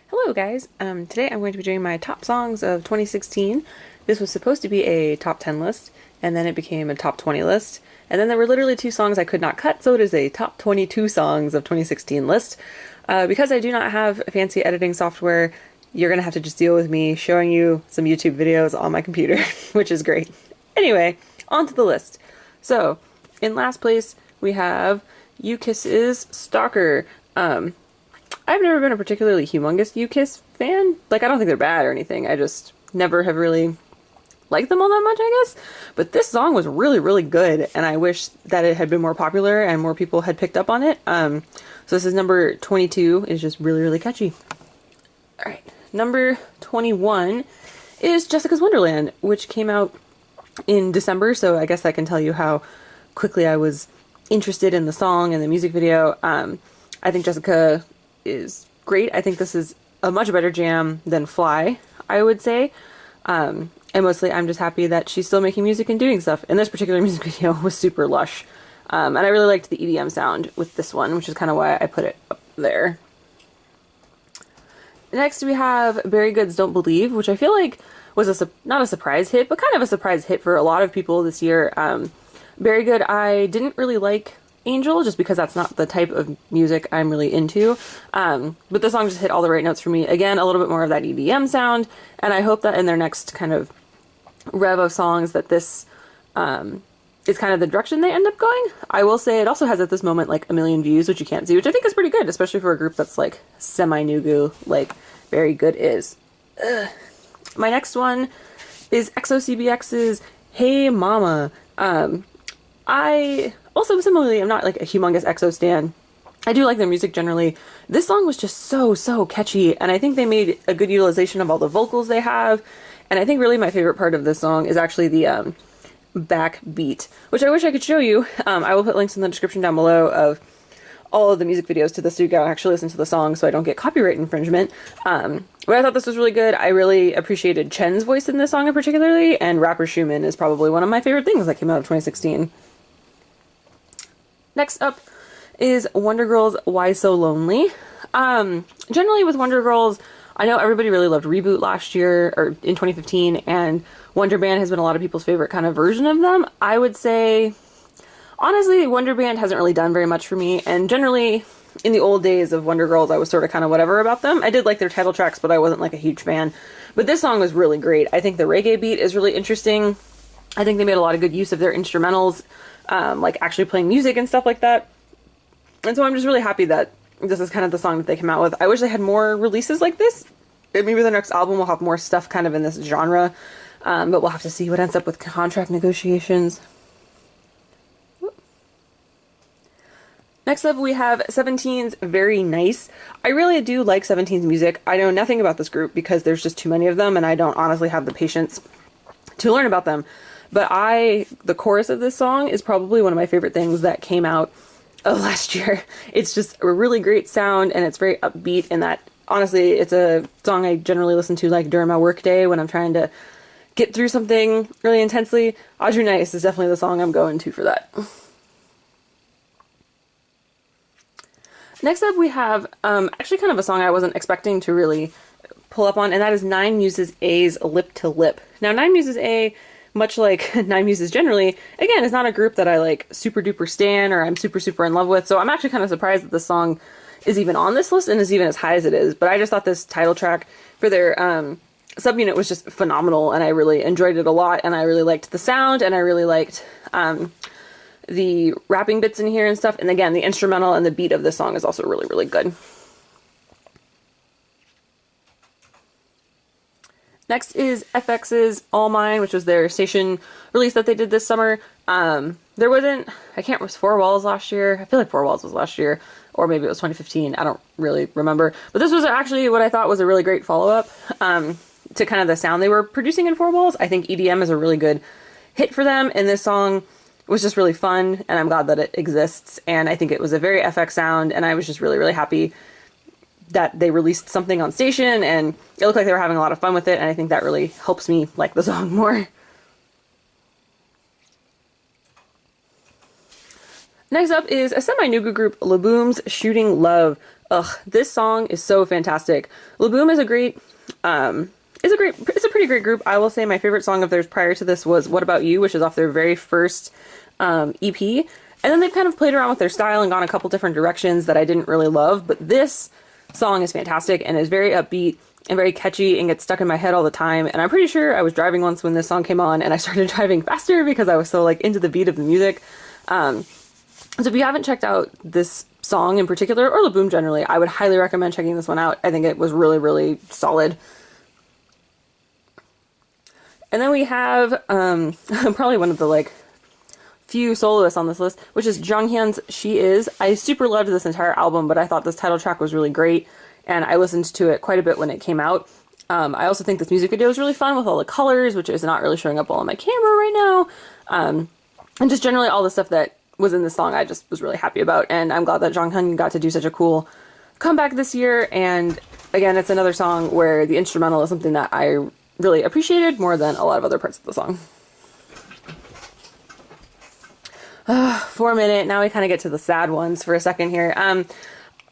Hello guys, today I'm going to be doing my top songs of 2016. This was supposed to be a top 10 list, and then it became a top 20 list, and then there were literally two songs I could not cut, so it is a top 22 songs of 2016 list. Because I do not have fancy editing software, you're going to have to just deal with me showing you some YouTube videos on my computer, which is great. Anyway, on to the list. So, in last place, we have You Kiss's Stalker. I've never been a particularly humongous U-Kiss fan. Like, I don't think they're bad or anything. I just never have really liked them all that much, I guess. But this song was really, really good, and I wish that it had been more popular and more people had picked up on it. So this is number 22. It's just really, really catchy. Alright, number 21 is Jessica's Wonderland, which came out in December, so I guess I can tell you how quickly I was interested in the song and the music video. I think Jessica is great. I think this is a much better jam than Fly, I would say. And mostly I'm just happy that she's still making music and doing stuff. And this particular music video was super lush. And I really liked the EDM sound with this one, which is kind of why I put it up there. Next we have Very Good's Don't Believe, which I feel like was not a surprise hit, but kind of a surprise hit for a lot of people this year. Very Good, I didn't really like Angel, just because that's not the type of music I'm really into. But the song just hit all the right notes for me. Again, a little bit more of that EDM sound, and I hope that in their next kind of rev of songs that this is kind of the direction they end up going. I will say it also has at this moment like 1 million views, which you can't see, which I think is pretty good, especially for a group that's like semi-nugu, like Very Good is. Ugh. My next one is EXO-CBX's Hey Mama. I also similarly am not like a humongous EXO stan. I do like their music generally. This song was just so catchy, and I think they made a good utilization of all the vocals they have. And I think really my favorite part of this song is actually the back beat, which I wish I could show you. I will put links in the description down below of all of the music videos to this so you can actually listen to the song so I don't get copyright infringement. But I thought this was really good. I really appreciated Chen's voice in this song particularly, and rapper Schumann is probably one of my favorite things that came out of 2016. Next up is Wonder Girls' Why So Lonely. Generally with Wonder Girls, I know everybody really loved Reboot last year, or in 2015, and Wonder Band has been a lot of people's favorite kind of version of them. I would say, honestly, Wonder Band hasn't really done very much for me, and generally, in the old days of Wonder Girls, I was sort of kind of whatever about them. I did like their title tracks, but I wasn't like a huge fan. But this song was really great. I think the reggae beat is really interesting. I think they made a lot of good use of their instrumentals, like actually playing music and stuff like that. And so I'm just really happy that this is kind of the song that they came out with. I wish they had more releases like this. Maybe the next album will have more stuff kind of in this genre, but we'll have to see what ends up with contract negotiations. Next up we have 17's Very Nice. I really do like 17's music. I know nothing about this group because there's just too many of them and I don't honestly have the patience to learn about them. But the chorus of this song is probably one of my favorite things that came out of last year. It's just a really great sound and it's very upbeat, and that, honestly, it's a song I generally listen to like during my work day when I'm trying to get through something really intensely. Audrey Nice is definitely the song I'm going to for that. Next up we have actually kind of a song I wasn't expecting to really pull up on, and that is Nine Muses A's Lip to Lip. Now, Nine Muses A, much like Nine Muses generally, again, is not a group that I like super duper stan or I'm super in love with, so I'm actually kind of surprised that this song is even on this list and is even as high as it is. But I just thought this title track for their subunit was just phenomenal, and I really enjoyed it a lot, and I really liked the sound, and I really liked the rapping bits in here and stuff. And again, the instrumental and the beat of this song is also really good. Next is FX's All Mine, which was their station release that they did this summer. There wasn't, I can't, was Four Walls last year? I feel like Four Walls was last year, or maybe it was 2015. I don't really remember. But this was actually what I thought was a really great follow-up to kind of the sound they were producing in Four Walls. I think EDM is a really good hit for them, and this song was just really fun, and I'm glad that it exists. And I think it was a very FX sound, and I was just really happy that they released something on station, and it looked like they were having a lot of fun with it, and I think that really helps me like the song more. Next up is a semi-nuga group, Laboom's Shooting Love. Ugh, this song is so fantastic. Laboom is a great, it's a pretty great group. I will say my favorite song of theirs prior to this was What About You, which is off their very first EP. And then they've kind of played around with their style and gone a couple different directions that I didn't really love, but this song is fantastic and is very upbeat and very catchy and gets stuck in my head all the time. And I'm pretty sure I was driving once when this song came on and I started driving faster because I was so like into the beat of the music. So if you haven't checked out this song in particular, or Laboom generally, I would highly recommend checking this one out. I think it was really, really solid. And then we have probably one of the like few soloists on this list, which is Jonghyun's She Is. I super loved this entire album, but I thought this title track was really great, and I listened to it quite a bit when it came out. I also think this music video is really fun with all the colors, which is not really showing up well on my camera right now. And just generally all the stuff that was in this song I just was really happy about, and I'm glad that Jonghyun got to do such a cool comeback this year. And again, it's another song where the instrumental is something that I really appreciated more than a lot of other parts of the song. 4 Minute, now we kind of get to the sad ones for a second here.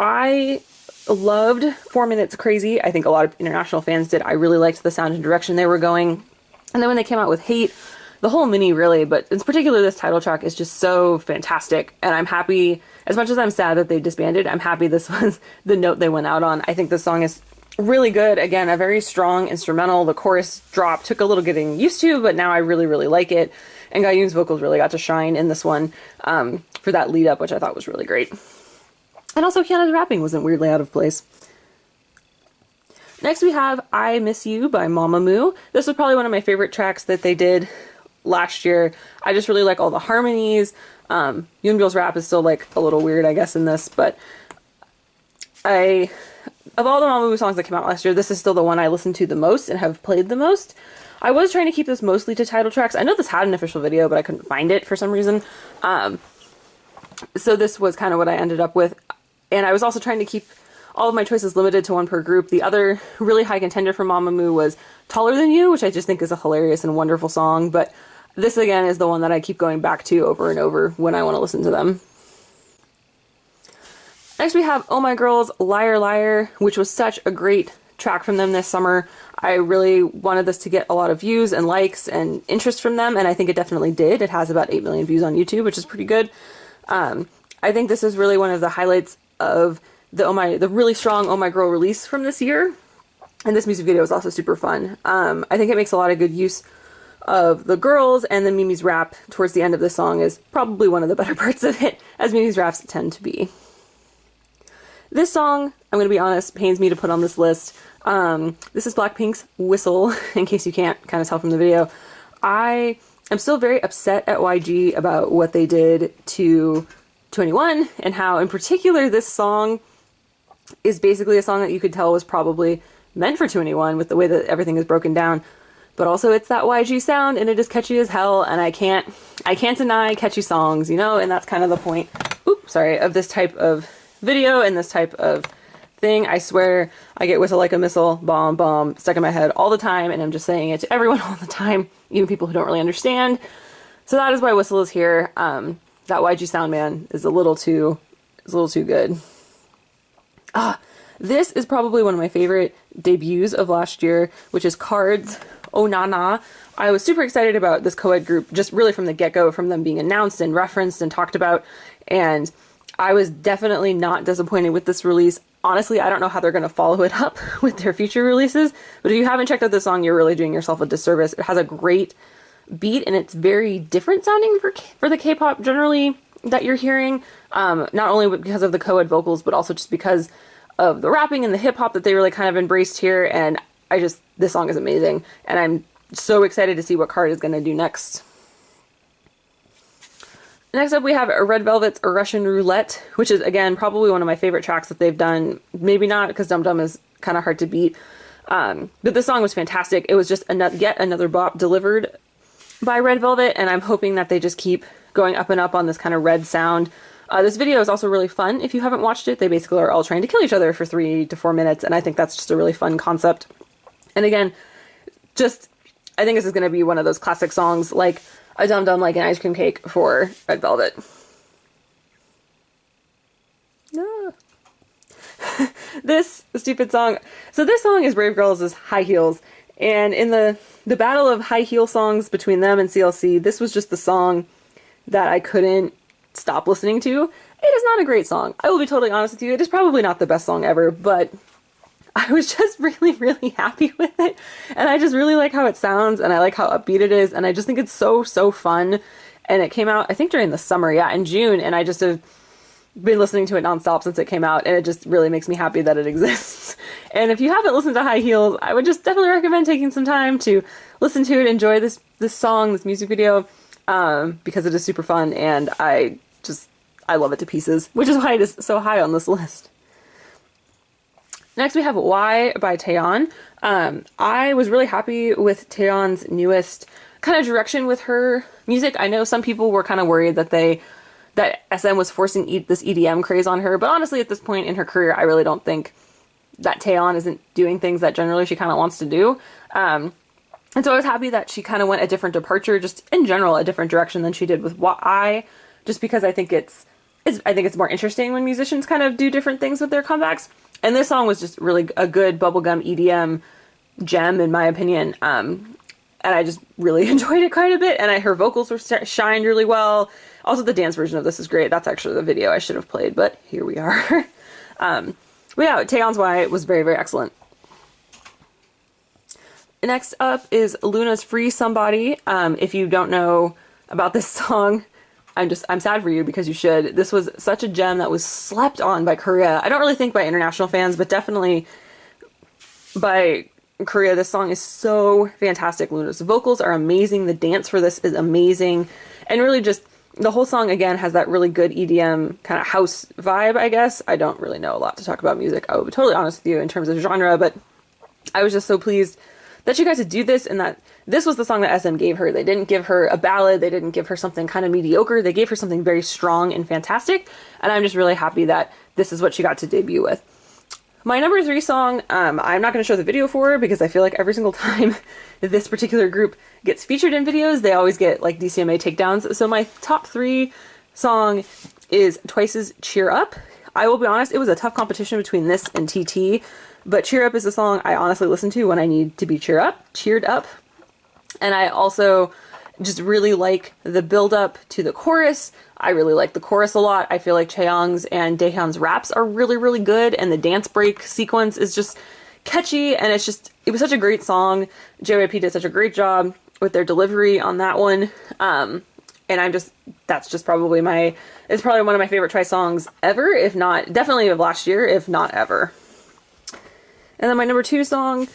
I loved 4 Minutes Crazy. I think a lot of international fans did. I really liked the sound and direction they were going. And then when they came out with Hate, the whole mini really, but in particular this title track is just so fantastic. And I'm happy, as much as I'm sad that they disbanded, I'm happy this was the note they went out on. I think this song is really good. Again, a very strong instrumental. The chorus drop took a little getting used to, but now I really, really like it. And Gayun's vocals really got to shine in this one for that lead up, which I thought was really great. And also Hyun's rapping wasn't weirdly out of place. Next we have I Miss You by Mamamoo. This was probably one of my favorite tracks that they did last year. I just really like all the harmonies. Yoonbyo's rap is still like a little weird, I guess, in this, but of all the Mamamoo songs that came out last year, this is still the one I listened to the most and have played the most. I was trying to keep this mostly to title tracks. I know this had an official video, but I couldn't find it for some reason. So this was kind of what I ended up with. And I was also trying to keep all of my choices limited to one per group. The other really high contender for Mamamoo was Taller Than You, which I just think is a hilarious and wonderful song. But this, again, is the one that I keep going back to over and over when I want to listen to them. Next we have Oh My Girls, Liar Liar, which was such a great track from them this summer. I really wanted this to get a lot of views and likes and interest from them, and I think it definitely did. It has about 8 million views on YouTube, which is pretty good. I think this is really one of the highlights of the really strong Oh My Girl release from this year. And this music video is also super fun. I think it makes a lot of good use of the girls, and then Mimi's rap towards the end of the song is probably one of the better parts of it, as Mimi's raps tend to be. This song, I'm going to be honest, pains me to put on this list. This is Blackpink's Whistle, in case you can't kind of tell from the video. I am still very upset at YG about what they did to 21, and how, in particular, this song is basically a song that you could tell was probably meant for 21 with the way that everything is broken down. But also it's that YG sound, and it is catchy as hell, and I can't deny catchy songs, you know, and that's kind of the point, of this type of video and this type of thing. I swear I get Whistle Like a Missile, bomb, bomb, stuck in my head all the time, and I'm just saying it to everyone all the time, even people who don't really understand. So that is why Whistle is here. That YG sound, man, is a little too good. This is probably one of my favorite debuts of last year, which is Cards, Oh Na Na. I was super excited about this co-ed group, just really from the get-go, from them being announced and referenced and talked about, and I was definitely not disappointed with this release. Honestly, I don't know how they're going to follow it up with their future releases, but if you haven't checked out this song, you're really doing yourself a disservice. It has a great beat, and it's very different sounding for the K-pop generally that you're hearing, not only because of the co-ed vocals, but also just because of the rapping and the hip-hop that they really kind of embraced here, and this song is amazing, and I'm so excited to see what Card is going to do next. Next up we have Red Velvet's Russian Roulette, which is, again, probably one of my favorite tracks that they've done. Maybe not, because Dum Dum is kind of hard to beat, but this song was fantastic. It was just yet another bop delivered by Red Velvet, and I'm hoping that they just keep going up and up on this kind of red sound. This video is also really fun. If you haven't watched it, they basically are all trying to kill each other for 3 to 4 minutes, and I think that's just a really fun concept. And again, I think this is going to be one of those classic songs, like a Dum Dum Like an Ice Cream Cake for Red Velvet. This stupid song. So this song is Brave Girls' High Heels. And in the battle of high heel songs between them and CLC, this was just the song that I couldn't stop listening to. It is not a great song. I will be totally honest with you. It is probably not the best song ever, but I was just really, really happy with it. And I just really like how it sounds, and I like how upbeat it is, and I just think it's so, so fun. And it came out, I think, during the summer, yeah, in June, and I just have been listening to it nonstop since it came out, and it just really makes me happy that it exists. And if you haven't listened to High Heels, I would just definitely recommend taking some time to listen to it, enjoy this song, this music video, because it is super fun, and I love it to pieces, which is why it is so high on this list. Next we have Why by Taeyeon. I was really happy with Taeyeon's newest kind of direction with her music. I know some people were kind of worried that SM was forcing this EDM craze on her, but honestly at this point in her career I really don't think that Taeyeon isn't doing things that generally she kind of wants to do. And so I was happy that she kind of went a different departure, just in general a different direction than she did with Why, just because I think it's more interesting when musicians kind of do different things with their comebacks. And this song was just really a good bubblegum EDM gem, in my opinion. And I just really enjoyed it quite a bit. And her vocals were shined really well. Also, the dance version of this is great. That's actually the video I should have played, but here we are. But yeah, Taeyeon's Why was very, very excellent. Next up is Luna's Free Somebody. If you don't know about this song, I'm sad for you because you should. This was such a gem that was slept on by Korea. I don't really think by international fans, but definitely by Korea. This song is so fantastic. Luna's vocals are amazing. The dance for this is amazing. And really just the whole song, again, has that really good EDM kind of house vibe, I guess. I don't really know a lot to talk about music. I will be totally honest with you in terms of genre, but I was just so pleased that she got to do this, and that this was the song that SM gave her. They didn't give her a ballad. They didn't give her something kind of mediocre. They gave her something very strong and fantastic, and I'm just really happy that this is what she got to debut with. My number 3 song, I'm not going to show the video for because I feel like every single time this particular group gets featured in videos, they always get like DCMA takedowns. So my top 3 song is Twice's Cheer Up. I will be honest, it was a tough competition between this and TT, but Cheer Up is a song I honestly listen to when I need to be cheered up. And I also just really like the build up to the chorus. I really like the chorus a lot. I feel like Chaeyoung's and Daehyun's raps are really, really good, and the dance break sequence is just catchy, and it was such a great song. JYP did such a great job with their delivery on that one. And that's just probably it's probably one of my favorite Twice songs ever, if not, definitely of last year, if not ever. And then my number 2 song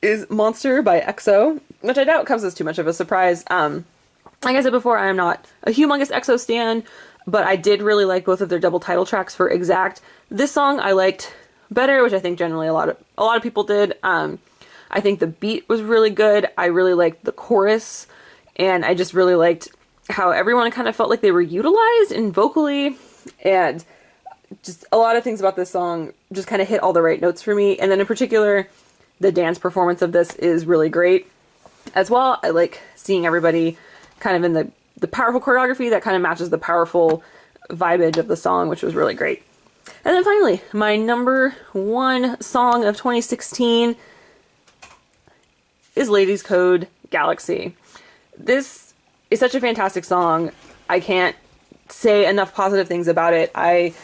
is Monster by EXO, which I doubt comes as too much of a surprise. Like I said before, I am not a humongous EXO stan, but I did really like both of their double title tracks for Exact. This song I liked better, which I think generally a lot of people did. I think the beat was really good. I really liked the chorus, and I just really liked how everyone kind of felt like they were utilized and vocally, and just a lot of things about this song just kind of hit all the right notes for me. And then in particular, the dance performance of this is really great as well. I like seeing everybody kind of in the powerful choreography that kind of matches the powerful vibage of the song, which was really great. And then finally, my number 1 song of 2016 is Ladies Code Galaxy. This is such a fantastic song. I can't say enough positive things about it. I'm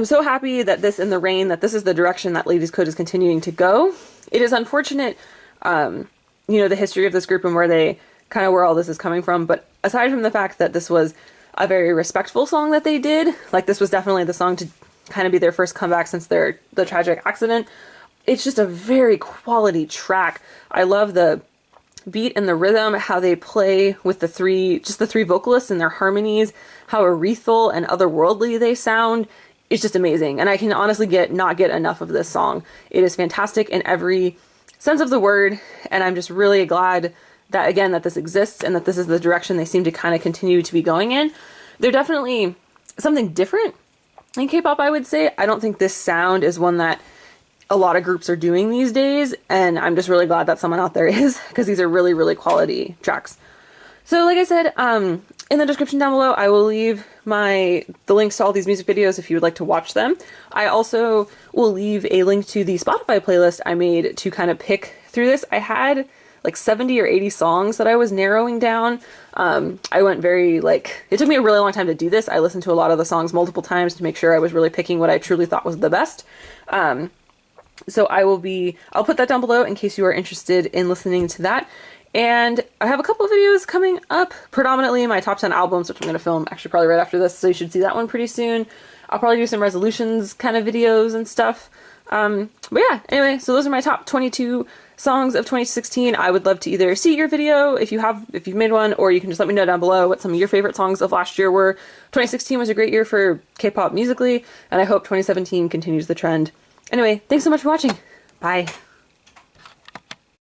so happy that this is the direction that Ladies Code is continuing to go. It is unfortunate, the history of this group and where all this is coming from. But aside from the fact that this was a very respectful song that they did, like this was definitely the song to kind of be their first comeback since the tragic accident. It's just a very quality track. I love the beat and the rhythm, how they play with the three vocalists and their harmonies, how ethereal and otherworldly they sound. It's just amazing. And I can honestly not get enough of this song. It is fantastic in every sense of the word. And I'm just really glad that this exists and that this is the direction they seem to kind of continue to be going in. They're definitely something different in K-pop, I would say. I don't think this sound is one that a lot of groups are doing these days, and I'm just really glad that someone out there is, because these are really, really quality tracks. So like I said, in the description down below, I will leave the links to all these music videos if you would like to watch them. I also will leave a link to the Spotify playlist I made to kind of pick through this. I had like 70 or 80 songs that I was narrowing down. I went it took me a really long time to do this. I listened to a lot of the songs multiple times to make sure I was really picking what I truly thought was the best. So I'll put that down below in case you are interested in listening to that. And I have a couple of videos coming up, predominantly my top 10 albums, which I'm going to film actually probably right after this, so you should see that one pretty soon. I'll probably do some resolutions kind of videos and stuff. But yeah, anyway, so those are my top 22 songs of 2016. I would love to either see your video if you've made one, or you can just let me know down below what some of your favorite songs of last year were. 2016 was a great year for K-pop musically, and I hope 2017 continues the trend. Anyway, thanks so much for watching. Bye.